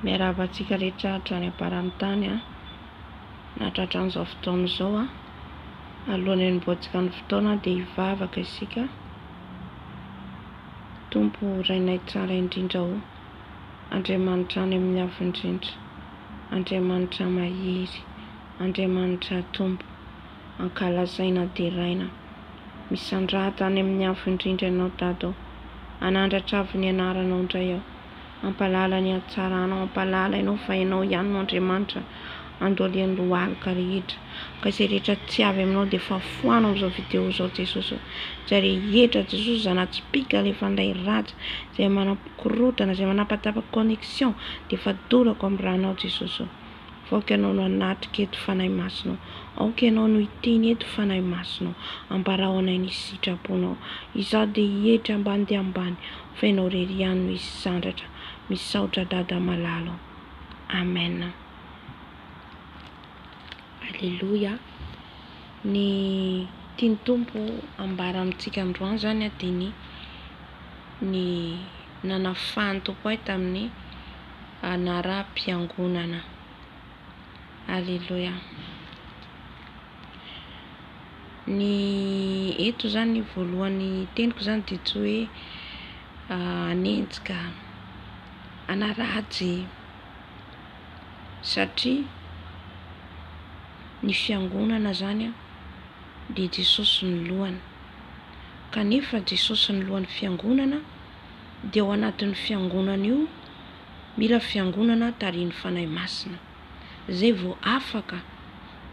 Miarahaba antsika rehetra hatrany am-paran'ny tany na tratran'izao fotoana izao alohan'ny hanomboantsika ny fotoana dia hivavaka isika. Tompo rainay tsara indrindra ho Andriamanitra any amin'ny hafa indrindra, Andriamanitra mahery, Andriamanitra Tompo, ankalazaina dia raina, misandrahata any amin'ny hafa indrindra ianao Dado, anandratra avy ny anaranao indray aho, ampalala ny hatsaranao, ampalala ianao fa ianao ihany no Andriamanitra andohalian'ny lohalika rehetra. Ka izay rehetra tsy avy aminao dia fa foana amin'izao video izao Jesosy. Izay rehetra Jesosy zana-tsipika alefa an'ilay ratsy, izay manampikorontana, izay manapatapaka connexion dia fa dorako amin'ny ranao Jesosy. Vaoka ianao no anatrika eto fanahy masonao, aoka ianao no hiteny eto fanahy masonao, ambarao anay ny sitraponao. Izaho dia hihetra ambany dia ambany, fa ianao rery ihany no hisandratra, misaotra Dada malalo. Amen. Alleluia. Ny tiany Tompo ambara amintsika androany zany dia ny nanafahany Tompo ahy tamin'ny Anaram Piangonana. Alleluia. Ny eto zany voalohany teniko zany dia tsy hoe anenjika, anarajy, satria ny fiangonana zany dia Jesosy ny lohany. Kanefa Jesosy ny lohan'ny fiangonana dia ao anatin'ny fiangonana io mila fiangonana tarihin'ny fanahy masina. Zay vao afaka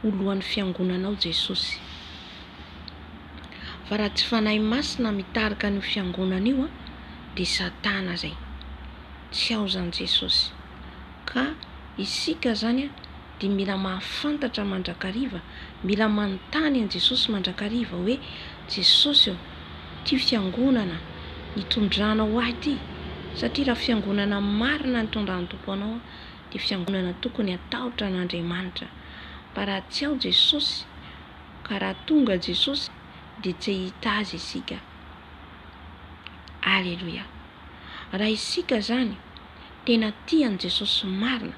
ho lohan'ny fiangonana ao Jesosy. Fa raha tsy fanahy masina mitarika ny fiangonana io dia Satana zay. Tsy ao zany Jesosy. Ka isika zany dia mila mahafantatra mandrakariva, mila manontany an Jesosy mandrakariva hoe Jesosy ty fiangonana nitondranao ahy ty, satria raha fiangonana marina nitondran'ny Tompo anao dia fiangonana tokony atahotra an'Andriamanitra. Fa raha tsy ao Jesosy, ka raha tonga Jesosy dia tsy hita azy isika. Alleluia. Raha isika zany tena tian Jesosy marina,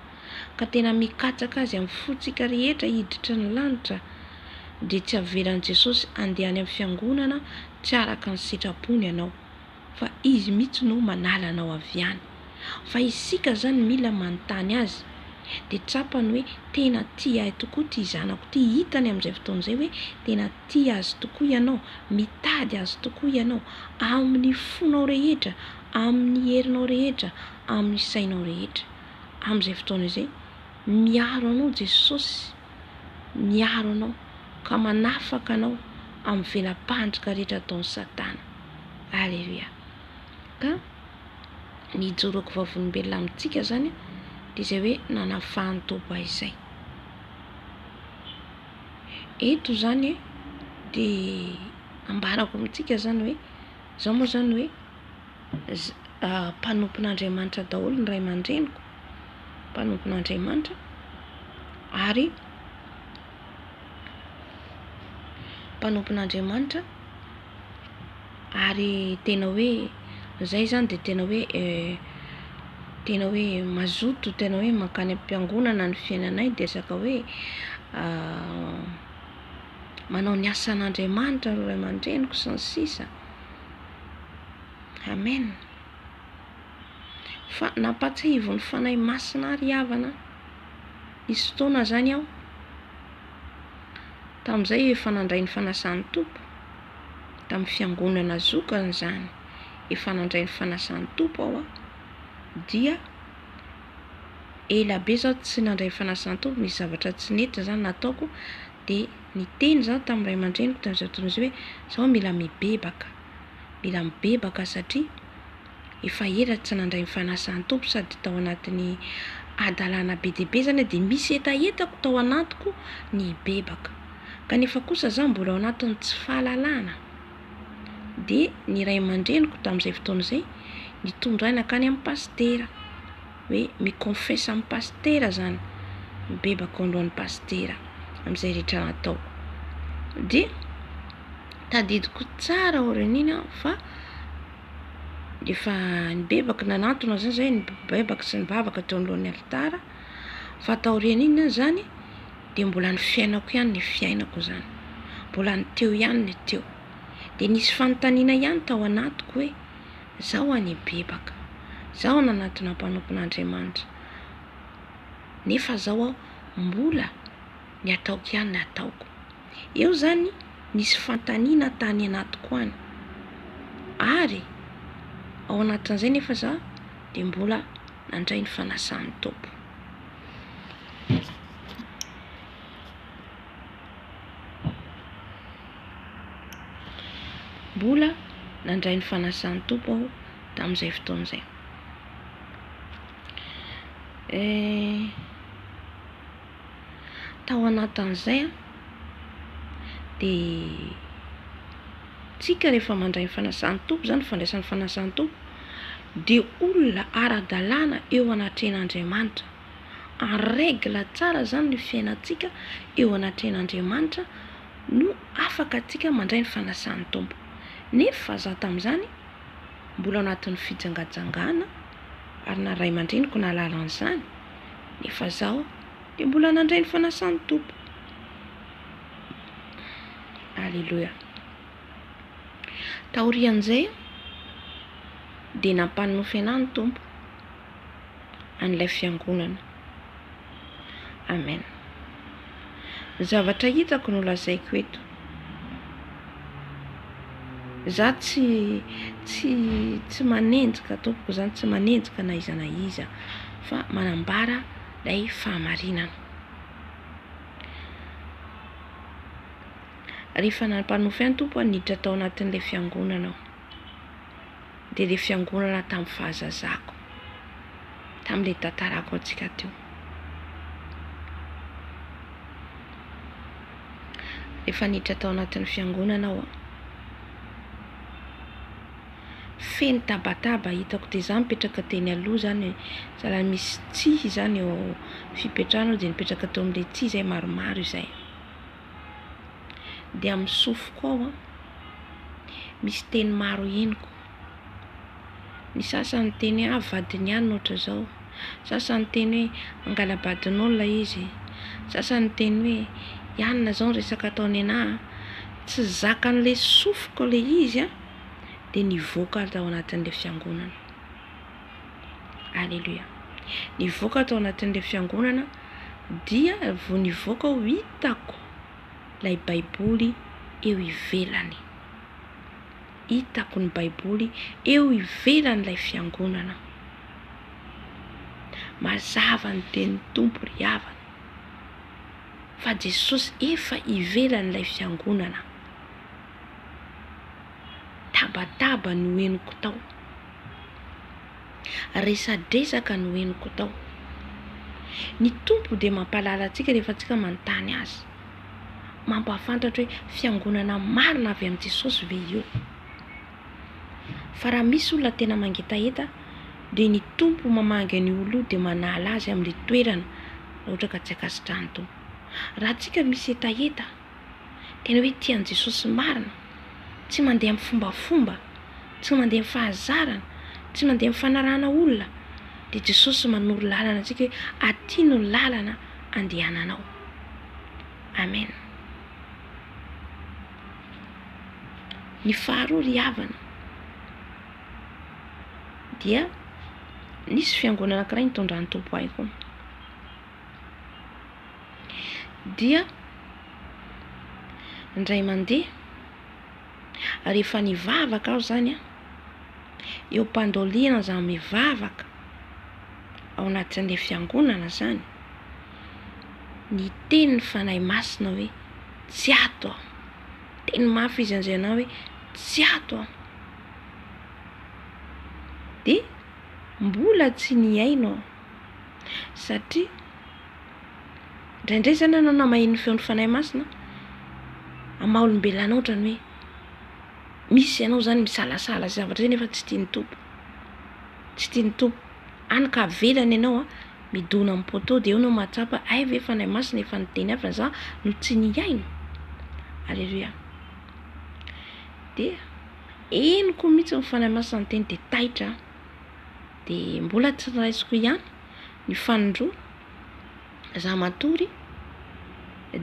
ka tena mikatsaka azy amin'ny fotsika rehetra hiditra ny lanitra, dia tsy avelan'i Jesosy andehany amin'ny fiangonana tsy araka ny sitrapony ianao, fa izy mihitsy no manala anao avy any. Fa isika zany mila manontany azy, dia tsapany hoe tena tia ahy tokoa ty zanako ty, hitany amin'izay fotoana izay hoe tena tia azy tokoa ianao, mitady azy tokoa ianao amin'ny fonao rehetra, amin'ny herinao rehetra, amin'ny sainao rehetra. Amin'izay fotoana izay miaro anao Jesosy, miaro anao ka manafaka anao amin'ny velam-pandrika rehetra ataon'ny Satana. Alleluia. Ka ny ijoroako vavolombelona amintsika zany dia izay hoe nanafahany Tompo ahy izay. Eto zany dia ambarako amintsika zany hoe zao moa zany hoe mpanompon'Andriamanitra daholo ny ray aman-dreniko, mpanompon'Andriamanitra, ary mpanompon'Andriamanitra, ary tena hoe zay zany dia tena hoe mazoto, tena hoe mankany am-piangonana ny fiainanay dia saka hoe manao ny asan'Andriamanitra ro ray aman-dreniko sy ny sisa. Amen. Fa nampatsivo ny fanahy masina ary havana nisy fotoana zany aho tamin'izay efa nandray ny fanasan'ny Tompo tamin'ny fiangonana zokany zany, efa nandray ny fanasan'ny Tompo aho dia ela be zao tsy nandray ny fanasan'ny Tompo, misy zavatra tsy nety zany nataoko, dia niteny zao tamin'ny ray aman-dreniko tamin'izay fotoana izay hoe zao mila mibebaka satria efa ela tsy nandray ny fanasan'ny Tompo, sady tao anatin'ny adalana be dia be zany dia misy etaetako tao anatiko ny hibebaka, kanefa kosa zaho mbola ao anatin'ny tsy fahalalana. Dia ny ray aman-dreniko tamin'izay fotoana izay nitondraina akany amin'ny pastera, hoe mikonfesa amin'ny pastera zany, mibebaka ao alohan'ny pastera amin'izay rehetra nataoko. Dia tadidiko tsara ao reniny fa De fa ny bebaka nanantona zany zay ny bebaka sy ny bavaka teo alohan'ny alitara, fa taoriana iny zany de mbola ny fiainako ihany ny fiainako zany, mbola ny teo ihany ny teo. De nisy fanontaniana ihany tao anatiko hoe zao any bebaka, zao nanantona mpanompon'Andriamanitra, nefa zao aho mbola ny ataoko ihany ny ataoko. Eo zany nisy fanontaniana tany anatiko any, ary ao anatin'izay nefa za de mbola nandray ny fanasan'ny Tompo. Mbola nandray ny fanasan'ny Tompo aho tamin'izay fotoan'izay. Tao anatin'izay de tsika rehefa mandray ny fanasan'ny Tompo zany, fandraisan'ny fanasan'ny Tompo, de olona ara-dalàna eo anatren'Andriamanitra. En règle tsara zany ny fiainantsika eo anatren'Andriamanitra no afaka tsika mandray ny fanasan'ny Tompo. Nefa za tamin'izany mbola anatin'ny fijangajangana ary na ray aman-dreniko nalala an'izany, nefa zaho de mbola nandray ny fanasan'ny Tompo. Alleluia. Taorian'izay de nampanofy anahy ny Tompo an'ilay fiangonana. Amen. Zavatra hitako no lazaiko eto. Za tsy manenjika Tompoko zany, tsy manenjika na iza na iza, fa manambara lay fahamarinana. Rehefa nampanofy any Tompo niditra tao anatin'ilay fiangonana aho, de le fiangonana tamin'ny fahazazako, tamin'ilay tantarako antsika teo. Rehefa niditra tao anatin'ny fiangonana aho, feno tabataba hitako, de za mipetraka teny aloha zany, zala misy tsihy zany eo fipetrahana, de nipetraka teo amin'ilay tsihy zay maromaro izay. De amin'ny sofiko ao misy teny maro henoko. Ny sasany teny hoe vadiny ihany nohatra zao, sasany teny hoe angalabadin'olona izy, sasany teny hoe ihanina zao ny resaka ataony anahy. Tsy zakan'ilay sofiko le izy de nivoaka tao anatin'ilay fiangonana. Alleluia. Nivoaka tao anatin'ilay fiangonana, dia vao nivoaka ho hitako lay baiboly eo ivelany. Hitako ny baiboly eo ivelan'ilay fiangonana. Mazava ny tenin'ny Tompo ry havana, fa Jesosy efa ivelan'ilay fiangonana. Tabataba no henoko tao, resadresaka no henoko tao. Ny Tompo de mampalala antsika rehefa tsika manontany azy, mampafantatra hoe fiangonana marina avy amin'i Jesosy ve io. Fa raha misy olona tena mangetaheta, de ny Tompo mamanga ny olo de manala azy amin'ilay toerana, ohatra ka tsy akasitrahany Tompo. Raha tsika misy hetaheta, tena hoe tian'i Jesosy marina, tsy mandeha amin'ny fombafomba, tsy mandeha amin'ny fahazarana, tsy mandeha amin'ny fanarahana olona, de Jesosy manoro lalana antsika hoe aty no lalana andehananao. Amen. Ny faharoa ry havana, dia nisy fiangonana anankiray nitondran'ny Tompo ahy koa. Dia indray mandeha, rehefa nivavaka aho zany eo am-pandoliana za mivavaka ao anatin'ilay fiangonana zany, ny teny ny fanahy masina hoe tsy ato aho. Teny mafy izy an'izay anahy hoe tsy ato aho. De mbola tsy niaino aho, satria indraindray zany anao na maheno feon'ny fanahy masina, amaha olombelona ohatrany hoe misy ianao zany misalasala zavatra nefa tsy tian'ny Tompo, tsy tian'ny Tompo. Any ka avelany ianao midona amin'ny poteau, de eo anao mahatsapa, ay ve fanahy masina efa niteny avy za no tsy niaino. Alleluia. De eniko mihitsy ny fanahy masina teny de taitra de mbola tsy raisiko ihany ny fanondroa za matory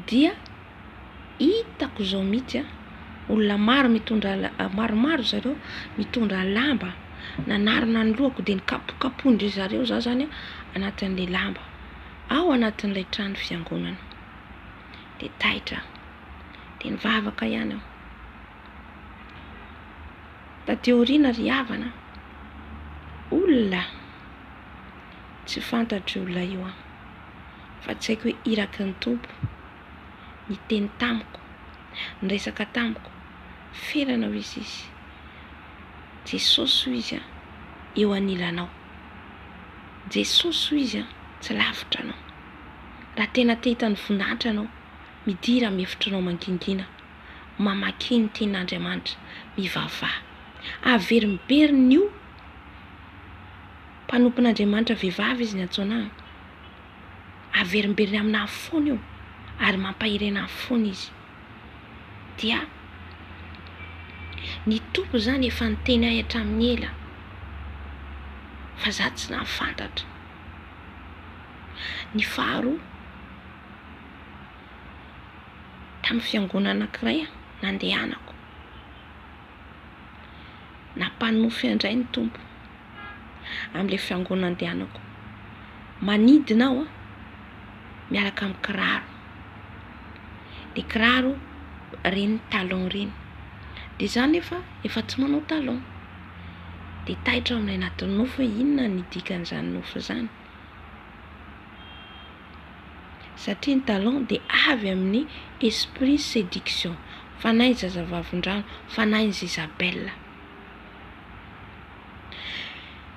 dia hitako zao mihitsy olona maro mitondra maromaro zareo mitondra lamba nanarina ny lohako de nikapokapondry zareo za zany anatin'le lamba ao anatin'ilay trano fiangonana de taitra de nivavaka ihany aho tateoriana ry havana olona tsy fantatry olona io fa tsy haiko hoe iraky ny tompo ny teny tamiko ny resaka tamiko ferana ho izy Jesosy ho izy eo anilanao Jesosy ho izy tsy lavitra anao raha tena te hitany voninahitra anao midira mihevitranao mangingina mamaky ny tenin'Andriamanitra mivavaha averimberiny io mpanompon'Andriamanitra vehivavy izy ny antsoina averimberiny amina foana io ary mampahirena foana izy dia ny tompo zany efa niteny ahy hatramin'ny ela fa za tsy nahafantatra ny faharoa tamin'ny fiangonana anankiray nandehanako nampanofy andray ny tompo amin'le fiangonana andehanako manidina aho miaraka amin'ny kiraro de kiraro reny talon reny de zany efa tsy manao talon de taitra amin'ilay anatin'ny nofo hoe inona ny dikan'izany nofo zany satria ny talon de avy amin'ny esprit séduction fanahy zazavavin-drano fanahy Isabelle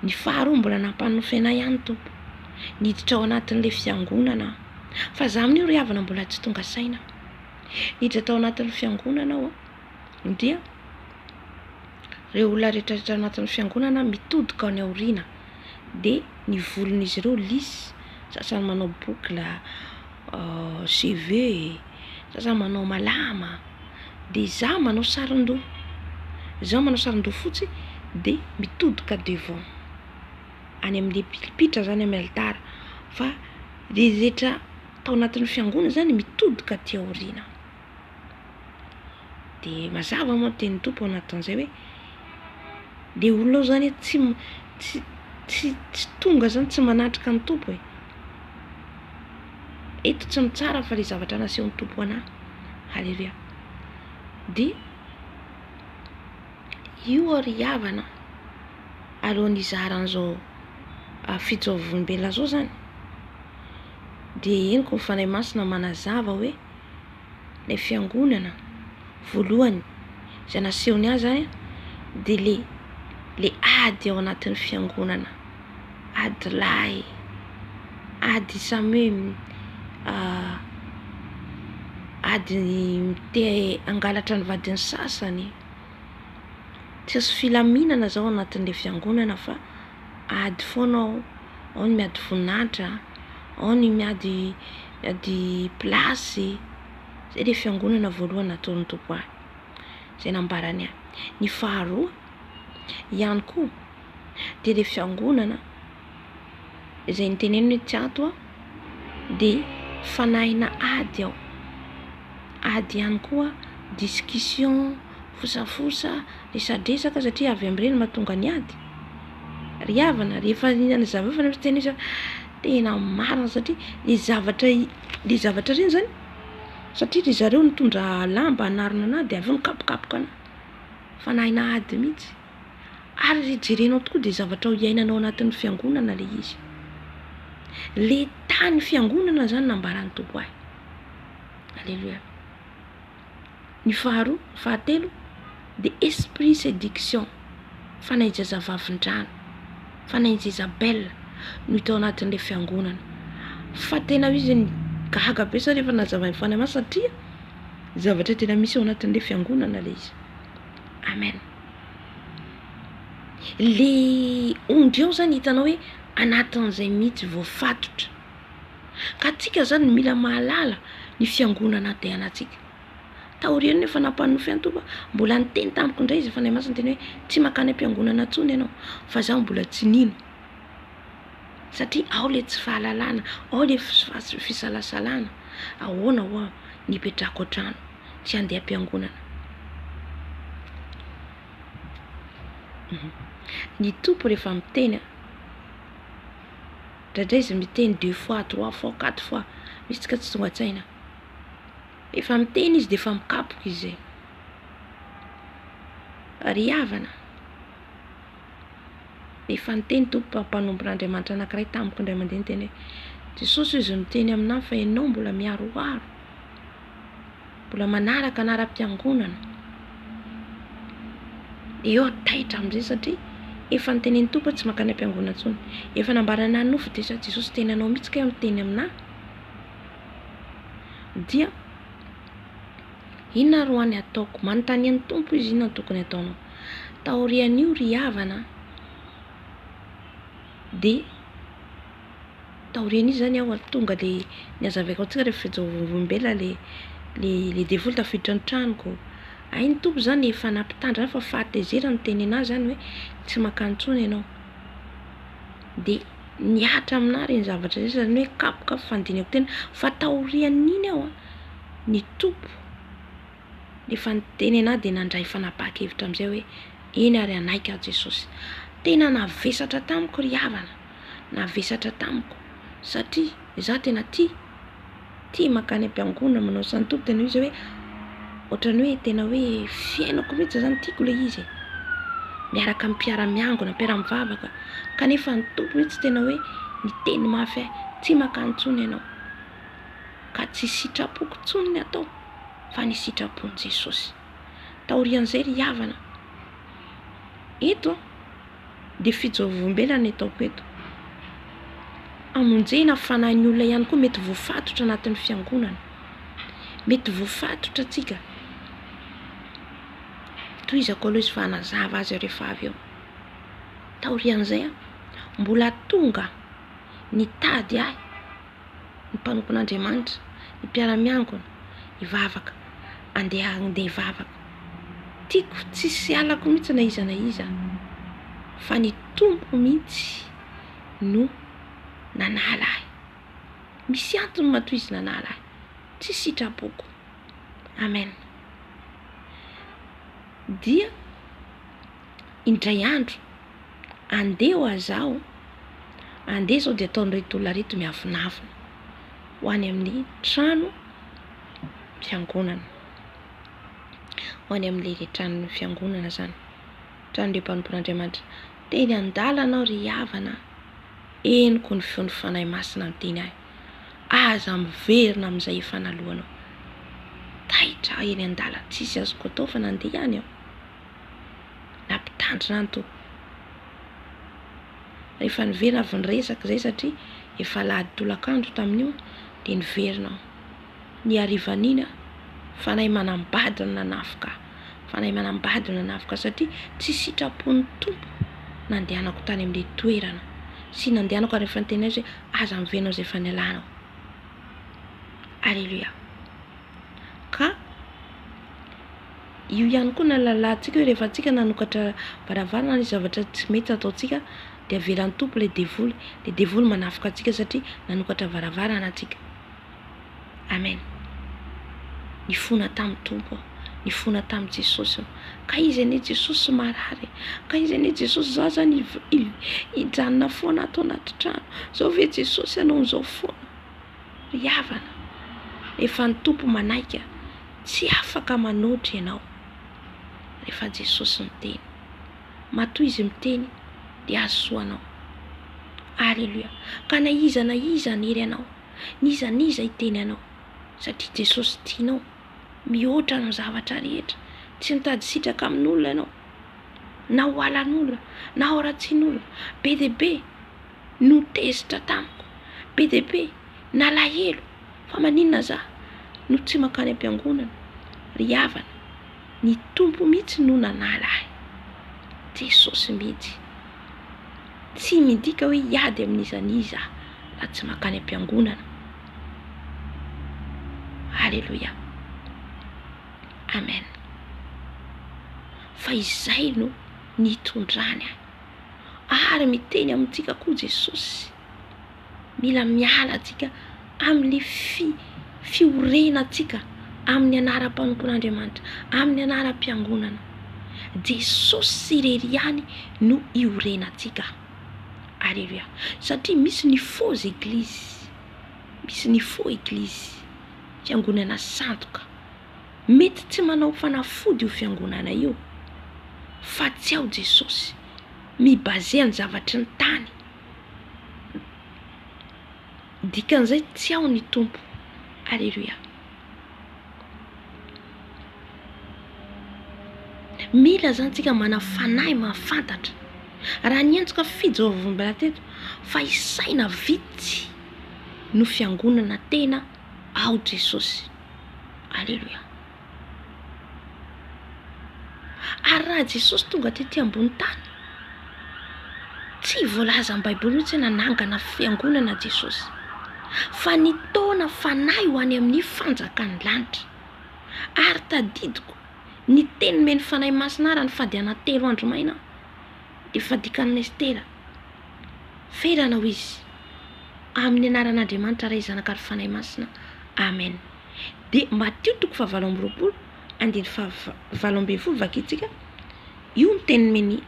ny faharoa mbola nampanofy anay ihany tompo niditra ao anatin'le fiangonana fa za amin'io ry havana mbola tsy tonga saina niditra tao anatin'ny fiangonana ao dia reo olona rehetrarehetra anatin'ny fiangonana mitodika ao ny aoriana de ny volon'izy ireo lisy sasany manao boucle cheveux sasany manao malama de za manao saron-doha fotsy de mitodika devant any amin'le pilipitra zany amin'ny altara fa rehetra tao anatin'ny fiangonana zany mitodika aty aoriana de mazava moa teny tompo anatin'izay hoe de olona zany tsy tonga zany tsy manatrika ny tompo eto tsy mitsara fa le zavatra nasehon'ny tompo anahy haleluya de io ry havana alohan'ny izaran'izao fitsaovam-belona zao zany de eniko ny fanahy masina manazava hoe le fiangonana voalohany izay nasehony azy zany de le ady ao anatin'ny fiangonana ady lahy ady samy ady te angalatra ny vadiny sasany tsy sy filaminana zao anatin'le fiangonana fa ady foana ao ny miady voninahitra ao ny miady plasy zay le fiangonana voalohany nataon'ny tompo ahy zay nambarany ahy ny faharoa ihany koa de le fiangonana izay niteneniny tsy ato de fanahina ady ao ady ihany koa discussion fosafosa resadresaka satria avy amin'ireny mahatonga ny ady ry havana rehefa nanazava fa teny izy tena marina satria le zavatra reny zany satria ry zareo nitondra lamba anarina anahy de avy nikapokapoka anahy fanahina ady mihitsy ary jerenao tokoa de zavatra ho iainanao anatin'ny fiangonana le izy le tany fiangonana zany nambaran'ny tompo ahy alleluia ny fahatelo de esprit séduction fanahy zazavavin-drano fanahy Isabelle no hita ao anatin'le fiangonana fa tena izy ny gaga be sa rehefa nazavainy fanahy masina satria zavatra tena misy ao anatin'le fiangonana le izy amen le ondry ao zany hitanao hoe anatin'izay mihitsy voafatotra ka tsika zany mila mahalala ny fiangonana andehanantsika taoriany nefa nampanofy any Tompo mbola niteny tamiko indray izy fanahy masina teny hoe tsy makany am-piangonana ntsony ianao fa zaho mbola tsy nino satria ao le tsy fahalalana ao le fisalasalana ahoana ho nipetrako an-trano tsy andeha am-piangonana. Ny Tompo rehefa miteny ndraindray izy miteny 2 fois 3 fois 4 fois misy tsika tsy tonga an-tsaina. Efa miteny izy dia efa mikapoka izy ry havana. Efa niteny Tompo mpanompon'Andriamanitra anankiray tamiko indray mandeha niteny hoe Jesosy izy miteny aminahy fa ianao mbola miaroaro, mbola manaraka anara-piangonana. Eo taitra amin'izay satria efa nitenen'ny Tompo tsy makany am-piangonana intsony. Efa nambarana nofo dia sa Jesosy teny anao mihitsy ka miteny aminahy. Dia inona ro any ataoko? Manontany an'ny Tompo izy inona tokony ataonao. Taorian'io ry havana dia taorian'io zany aho tonga le niazavaiko antsika rehefa fijoroam-bela le devoly tafiditra ny tranoko. Ay ny Tompo zany efa nampitandra fa fahatezerana teny anazy zany hoe tsy makany intsony ianao. Dia niatra aminahy reny zavatra zay zany hoe kapoka fandinako tena fa taorian'iny aho ny Tompo efa niteny anahy dia nandray fanapaka-hevitra amin'izay hoe eny ary anaika Jesosy. Tena navesatra tamiko ry havana, navesatra tamiko satria izaho tena tia makany am-piangonana manao san'ny Tompo tena izy hoe ohatrany hoe tena hoe fiainako mihitsy zany tiako le izy miaraka amin'ny mpiara-miangona, mpiara-mivavaka kanefa ny Tompo mihitsy tena hoe niteny mafy tsy makany intsony ianao ka tsy sitrapoko intsony ny atao fa ny sitrapon'i Jesosy. Taorian'izay ry havana eto dia fijoroam-bela ny ataoko eto. Amonjena fanahin'ny olona ihany koa mety voafatotra anatin'ny fiangonana, mety voafatotra atsika. Toizako aloha izy fa hanazava azy rehefa avy eo. Taorian'izay mbola tonga nitady ahy ny mpanompon'Andriamanitra, ny mpiara-miangona hivavaka, andeha hivavaka. Tiako tsisy alako mihitsy na iza fa ny Tompo mihitsy no nanala ahy. Misy antony matoa izy nanala ahy, tsy sitrapoko. Amen. Dia indray andro andeha ho azaho, andeha zao dia ataon'ireto olona reto miavinavina ho any amin'ny trano fiangonana, ho any amin'ilay trano fiangonana zany, trano le mpanompon'Andriamanitra. Teny an-dalana aho ry havana, eniko ny feon'ny fanahy masina miteny ahy, aza miverina amin'izay efa nalohanao. Taitra eny an-dalana, tsisy azoko atao fa nandeha ihany aho, nampitandrina ny Tompo. Rehefa niverina avy niresaka izay satria efa lahady tolakandro tamin'io dia niverina aho. Ny harivan'iny fanahy manambady ny nanafika satria tsy sitrapon'ny Tompo nandehanako tany amin'ilay toerana sy nandehanako rehefa niteny azy hoe aza miverina izay efa nialanao. Alleluia. Ka io ihany koa nalalantsika hoe rehefa antsika nanokatra varavarana ny zavatra tsy mety ataontsika dia avelan'ny Tompo le devoly manafika antsika satria nanokatra varavarana antsika. Amen. Ny fona tamin'ny Tompo, ny fona tamin'i Jesosy. Ka izy ane Jesosy marary, ka izy ane Jesosy zao zany hijanona foana ato anaty trano. Zao ve Jesosy anao n'izao foana? Ry havana, efa ny Tompo manaika, tsy afaka manotry ianao. Rehefa Jesosy miteny, matoa izy miteny dia azo soanao. Alleluia. Ka na iza nery ianao, niza hiteny anao satria Jesosy tianao mihoatra ny zavatra rehetra, tsy mitady sitraka amin'olona ianao, na ho alan'olona, na ho ratsian'olona. Be dia be no tezitra tamiko, be dia be nalahelo fa maninona zaho no tsy makany am-piangonana. Ry havana, ny Tompo mihitsy no nanala ahy, Jesosy mihitsy. Tsy midika hoe hiady amin'izaniza raha tsy makany am-piangonana. Alleluia. Amen. Fa izay no nitondrany ary miteny amintsika koa Jesosy, mila miala atsika amin'ny fiorenantsika amin'ny anaram-panompon'Andriamanitra, amin'ny anaram-piangonana. Jesosy irery ihany no iorenantsika. Alleluia. Satria misy ny faux église, misy ny faux église, fiangonana sandoka. Mety tsy manao fanafody io fiangonana io, fa tsy ao Jesosy, mibaze amin'ny zavatry ny tany. Dikan'izay tsy ao ny Tompo. Alleluia. Mila zany tsika manafanahy mahafantatra. Raha niantsika fijovavom-bala teto fa isaina vitsy no fiangonana tena ao Jesosy. Alleluia. Ary raha Jesosy tonga tety ambony tany, tsy voalaza amin'ny Baiboly mihitsy nanangana fiangonana Jesosy, fa ny taona fanahy ho any amin'ny fanjakany lanitra. Ary tadidiko ny teny meny fanahy masina raha ny fadiana 3 andro maina dia fadikan'ny Estera. Ferana ho izy amin'ny anaran'Andriamanitra ray zanaka ary fanahy masina. Amen. Dia Matteo 7:20 andiny 7:20 vakitsika, io ny teny meny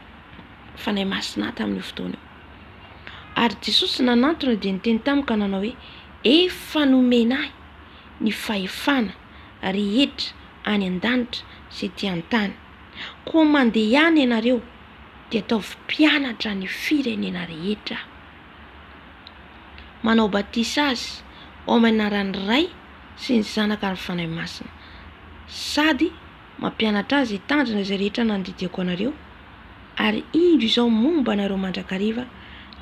fanahy masina tamin'io fotoana io. Ary Jesosy nanantona dia niteny tamiko ka nanao hoe, efa nomenahy ny fahefana rehetra any an-danitra sy ety an-tany. Koa mandeha ihany ianareo dia ataovy mpianatra ny firenena rehetra, manao batisa azy ao amin'ny anaran'ny Ray sy ny Zanaka ary ny fanahy masina, sady mampianatra azy hitandrina izay rehetra nandidiko anareo, ary indro izao momba anareo mandrakariva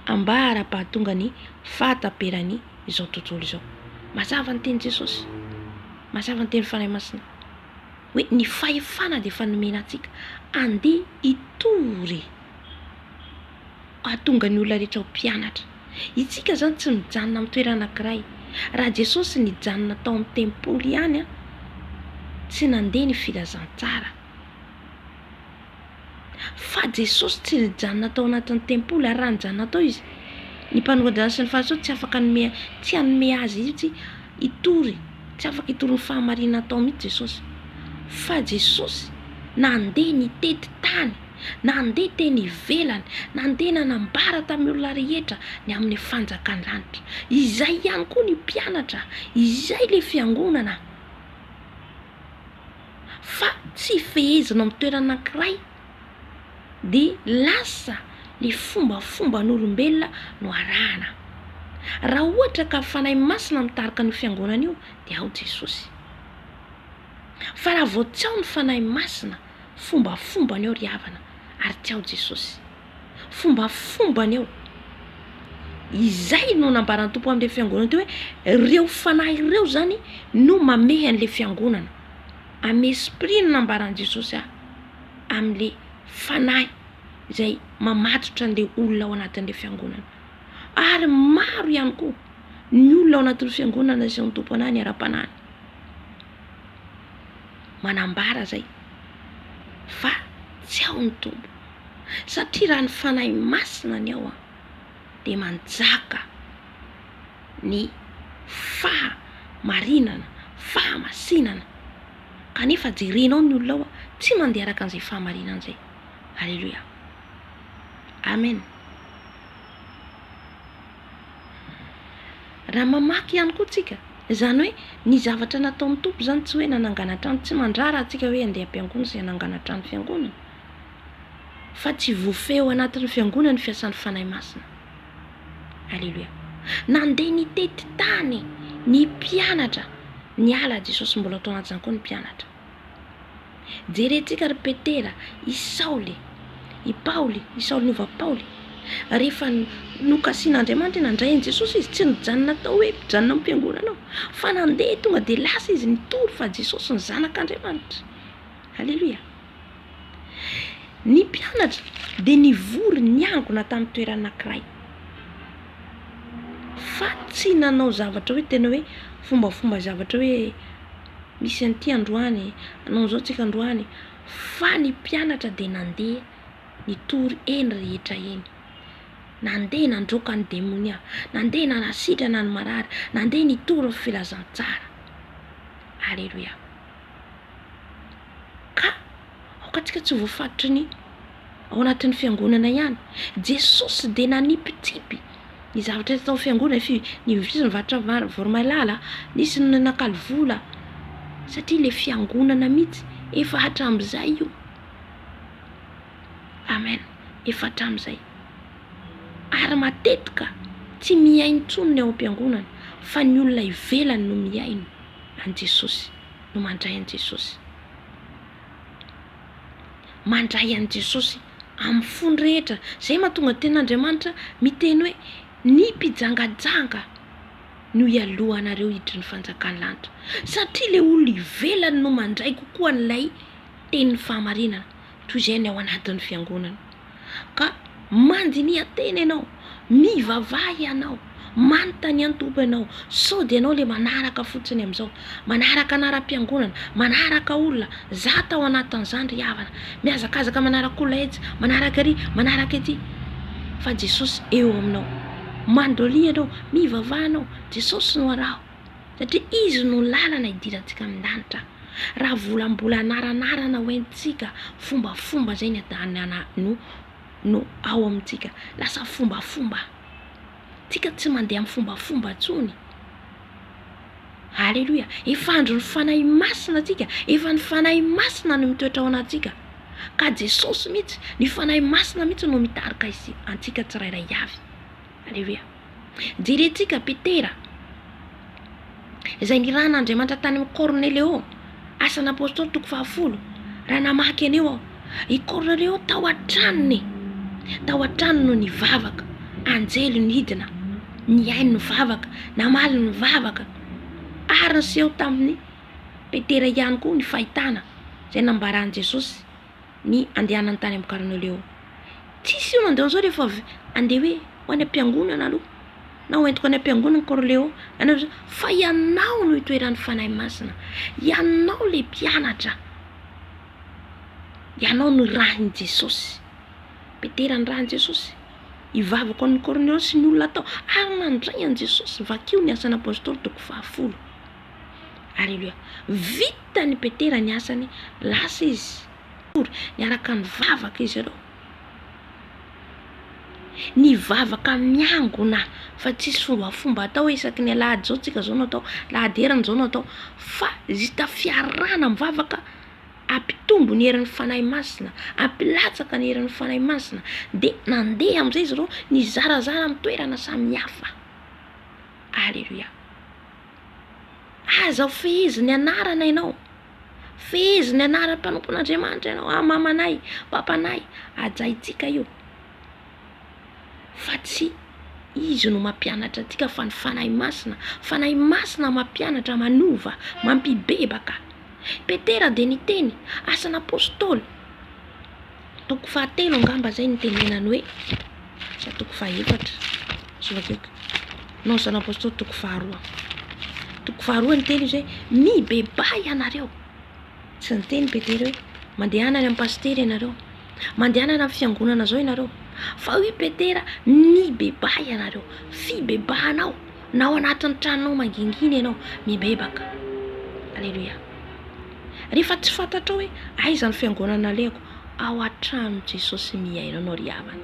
ambara-pahatonga ny fahataperany izao tontolo izao. Mazava ny teny Jesosy, mazava ny teny fanahy masina hoe ny fahefana dia efa nomena antsika, andeha hitory ahatonga ny olona rehetra ho mpianatra. Itsika zany tsy mijanona amin'ny toerana anankiray. Raha Jesosy nijanona tao amin'ny tempoly ihany, tsy nandeha ny filazantsara. Fa Jesosy tsy nijanona tao anatin'ny tempoly, ary raha nijanona tao izy, ny mpanorandana sy ny farisew tsy afaka tsy hanome azy itsy hitory, tsy afaka hitory ny fahamarinana tao mihitsy Jesosy. Fa Jesosy nandeha nitety tany, nandeha teny ivelany, nandeha nanambara tamin'ny olona rehetra ny amin'ny fanjakany lanitra. Izay ihany koa ny mpianatra, izay le fiangonana. Fa tsy fehezina amin'ny toerana anankiray dia lasa le fombafomba n'olombelona no arahana. Raha ohatra ka fanahy masina mitarika ny fiangonana io dia ao Jesosy. Fa raha vao tsy ao ny fanahy masina, fombafombany ao ry havana, ary tsy ao Jesosy. Fombafombany ao. Izay no nambaran'ny Tompo amin'ilay fiangonana teo hoe ireo fanahy ireo zany no mamehy an'ilay fiangonana. Amin'ny esprit no nambaran'i Jesosy amin'ilay fanahy izay mamatotra an'ilay olona ao anatin'ilay fiangonana. Ary maro ihany koa ny olona ao anatin'ny fiangonana izay ny Tompo anahy ny ara-panahy. Manambara zay fa tsy ao ny Tompo, satria raha ny fanahy masina ny ao dia manjaka ny fahamarinana, fahamasinana. Kanefa jerenao ny olona ao tsy mandeha araka an'izay fahamarinana izay. Alleluia. Amen. Raha mamaky ihany koa tsika, zany hoe ny zavatra nataon'ny Tompo zany tsy hoe nanangana trano, tsy mandrara atsika hoe andeha am-piangonana sy hanangana trano fiangonana, fa tsy voafeo anatin'ny fiangonana ny fiasan'ny fanahy masina. Alleluia. Nandeha nitety tany ny mpianatra, ny ala Jesosy mbola tao anaty zany koa ny mpianatra. Jerentsika ry Petera, i Saoly, i Paoly, i Saoly niova Paoly, rehefa nokasian'Andriamanitra nandray an'i Jesosy izy tsy nijanona tao hoe mijanona amin'ny fiangonana ao, fa nandeha tonga dia lasa izy nitory fa Jesosy ny zanak'Andriamanitra. Alleluia. Ny mpianatra dia nivory niangona tamin'ny toerana anankiray, fa tsy nanao zavatra hoe tena hoe fombafomba zavatra hoe misy an'ity androany anao zao tsika androany fa ny mpianatra dia nandeha nitory eny rehetra eny, nandeha nandroka ny demonia, nandeha nanasitra na ny marary, nandeha nitory ny filazantsara. Aleluia. Ka aokatsika tsy voafatotry ny ao anatin'ny fiangonana ihany, Jesosy dia nanipitipy ny zavatra tao fiangonana ny visy nivatra voromailala, nisy nakaly vola, satria le fiangonana mihitsy efa hatram'izay io. Amen. Efa hatram'izay. Ary matetika tsy miaino intsony ny ao am-piangonana, fa ny olona ivelany no miaino an Jesosy, no mandray an Jesosy. Mandray an Jesosy amin'ny fony rehetra. Zay mahatonga ten'Andriamanitra miteny hoe ny mpijangajanga no ialohanareo hiditra ny fanjakany lanitra, satria le olona ivelany no mandray kokoa n'ilay tenin'ny fahamarinana toy izay ny ao anatin'ny fiangonana. Ka mandiny ateny ianao, mivavaha ianao, manontany an-tompo ianao, sao dia ianao le manaraka fotsiny amin'izao, manaraka anaram-piangonana, manaraka olona, za tao anatin'izany ry havana, miazakazaka manaraka olona etsy, manaraka ary, manaraka ety. Fa Jesosy eo aminao, mandolia ianao, mivavaha anao, Jesosy no araho, satria izy no lalana idirantsika amin'ny lanitra. Raha volambola anaranarana hoentsika, fombafomba zay ny adanana no ao amintsika, lasa fombafomba. Tsika tsy mandeha amin'ny fombafomba intsony. Haleluia. Efa andro ny fanahy masina tsika, efa ny fanahy masina no mitoetra ao anatsika. Ka Jesosy mihitsy, ny fanahy masina mihitsy no mitarika izy antsika tsirairay avy. Haleluia. Jerentsika Petera, izay niran'Andriamanitra tany amin'ny Cornelio, asan'ny apôstôly 10. Raha namaky aneo ao, i Cornelio tao an-tranony no nivavaka, anjely nidina, ny ainy nivavaka, namaly nivavaka, ary niseho tamin'ny Petera ihany koa ny fahitana zay nambaran'i Jesosy ny andehanany tany amin'ny Cornelio. Tsisy io nandeha zao rehefa andeha hoe ho any am-piangonana aloha, na hoentiko any am-piangonana Cornelio, fa ianao no itoeran'ny fanahy masina, ianao le mpianatra, ianao no rahin'i Jesosy. Petera ny rahin'i Jesosy, ivavaka ny Cornelio sy ny olona tao, ary nandray an Jesosy vakio ny asan'ny apôstôly 10. Aleluia. Vita ny Petera ny asany, lasa izy niaraka nivavaka izy ianao, nivavaka miangona, fa tsisy fombafomba atao hoe isaky ny alahady zao tsika zao no atao, lahady heriny zao no atao, fa zita fiarana mivavaka, ampitombo ny herin'ny fanahy masina, ampilatsaka ny herin'ny fanahy masina, dia nandeha amin'izay izy ireo nizarazara amin'ny toerana samihafa. Aleluia. Aza feheziny anarana ianao, feheziny anarana mpanompon'Andriamanitra ianao, mamanay, papanay, ajaitsika io. Fa tsy izy no mampianatra antsika, fa ny fanahy masina mampianatra, manova, mampibebaka. Petera dia niteny, asan'ny apôstôly 7 angamba zay nitenenany hoe, sa 7 sovakeko, no asan'ny apôstôly 2 niteny izy hoe mibeba ianareo. Tsy niteny Petera hoe mandehanany amin'ny pastery ianareo, mandehanany amin'ny fiangonana zao ianareo, fa hoe Petera mibeba ianareo, fibebahanao, na ao anatin'ny tranonao mangingina ianao mibebaka. Aleluia. Rehefa tsy fantatrao hoe aiza ny fiangonana aleko, ao an-trano Jesosy miaino anao ry havana.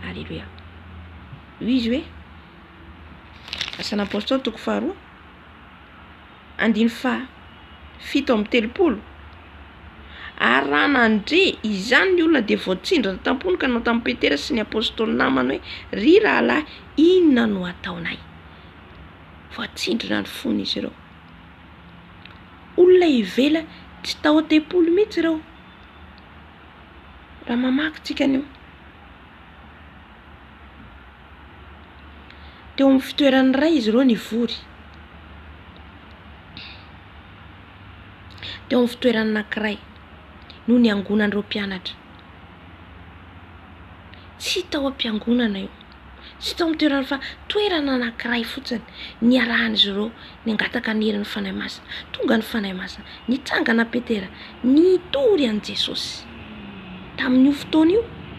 Aleluia. Izy hoe asan'ny apôstôly 2 7:30, ary raha nandre izany ny olona dia voatsindrana tampony ka nanao tamin'ny Petera sy ny apôstôly namany hoe, ry rahalahy, inona no ataonay? Voatsindrana ny fony izy ireo. Olona ivela tsy tao am-tempolo mihitsy ireo. Raha mamaky tsika anio, teo amin'ny fitoerany iray izy ireo nivory, teo amin'ny fitoerany anankiray no niangonan'ireo mpianatra. Tsy tao am-piangonana io, Tsy tao am'toerana fa toerana anankiray fotsiny niarahan'izy ireo niangataka ny herin'ny fanahy masina. Tonga ny fanahy masina, nitsangana Petera, nitory an' Jesosy. Tamin'io fotoana io